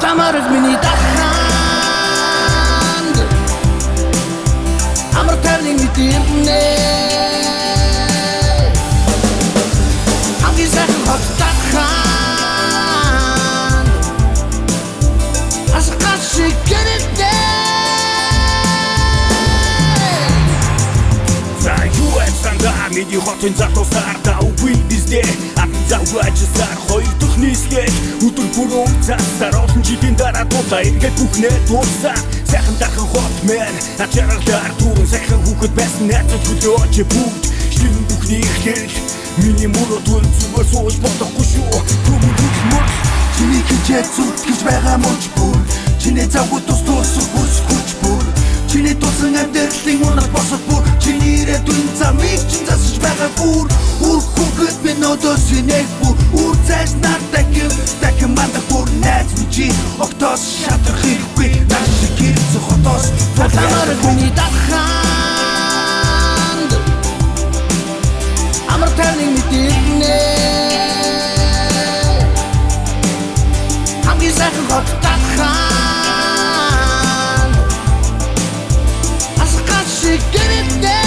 Атамарыг миний даханд амар тайвныг мэдэрнэ хамгийн сайхан хот даханд асгаж шиг гэрэтэ За юу эцэнда миний хотын залуусаар давгүй биздэ завжсаар хоёр дахь нийслэл өдөр бүр цаасаар олон жилийн дараа дуудаа эргээд бүхнээ дуусаа сайхан дахин хот мэн ачааргаар түрэн сайхан хүүхэд байсан найзууд хөлөөч бүгд шинэ бүхний ихтэл миний мөрөө түн зүгээр сууж бодохгүй шүү хүмүүст мөр чиний хичээд зүт гэж байгаа мөч бүр чиний завгүй тус хүч бүр чиний тусан амьдралын унах босох бүр чиний ирээдүйн замыг чин засаж байгаа бүр хүүхэд минь одоо синэг бүр үр цааш нар дахин мандах бүр найз минь чи октоос шатрах хэрэггүй нар шиг гэрцэх хотоос Атамарыг миний даханд амар тайвныг мэдэрнэ хамгийн сайхан хот даханд асгаж шиг гэрэтэ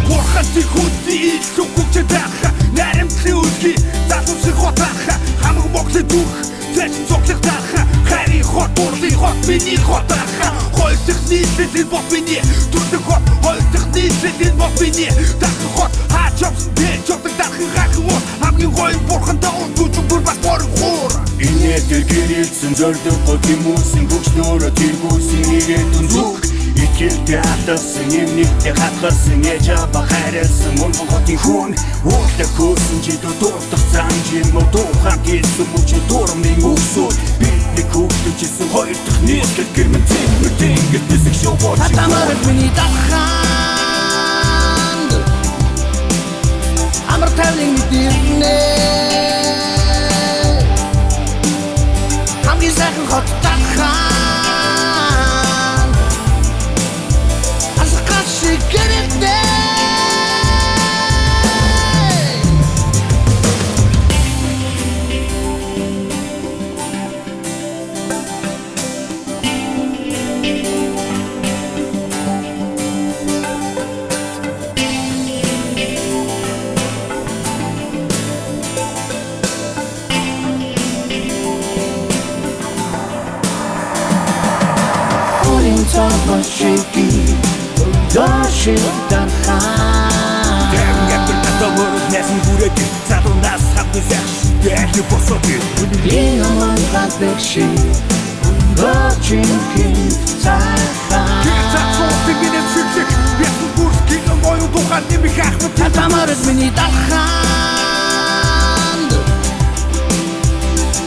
Бурханыг хүнтэй илүү хүчтэй таха наримтлын үлгий залуусыг хотаха хамаг моглын дүрх зэчин цоглох таха хари хот бурлын хот миний хот таха хоёр дахь нийслэлийн бот миний дөрөв хот хоёр дахь нийслэлийн бот миний дахин хот хаач явсан дээ чогтог дахин хахан хот хамгийн гоё бурхантай өндөөж бүр бас борон хуур энэ дээр гэрэлсэн зордог гол хүмүүсийн бүхнөөрө тэргүүлсэн ирээдүйн зүг Икэлтэй алдсан юмнэгтэй хатгасан ээж аваа хайрлсан мөнгө хотын хүн Уулах хөөсөн жидүү дуурдах замж юм уу дуухан гэсэн мөчи дуурмын өсөд бидний хөвлөжсэн хоёр дахь нийслэл гэрмэн зэмэртэй ингээд бисэг шоугооч Атамарыг миний даханд амар тайвныг мэдэрнэ хамгийн сайхан хот даханд Топошики, дошитан хан. Тэнгэр татамор нэсэн бүрээд цаадунаас хавд зах байх босоод энэ мөн гадагши дочинкин цаахан. Цаацууд гинэм шиглэх бяхан бүрский моё тухайн нэмэх ахмад Атамарыг миний даханд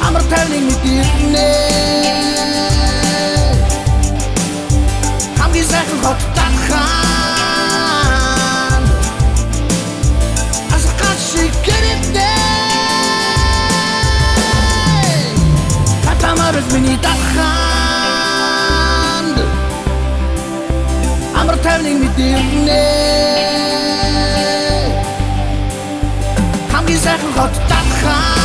амар тайвныг мэдэрнэ хамгийн сайхан хот даханд асгаж шиг гэрэтэ Атамарыг миний даханд амар тайвныг мэдэрнэ хамгийн сайхан хот даханд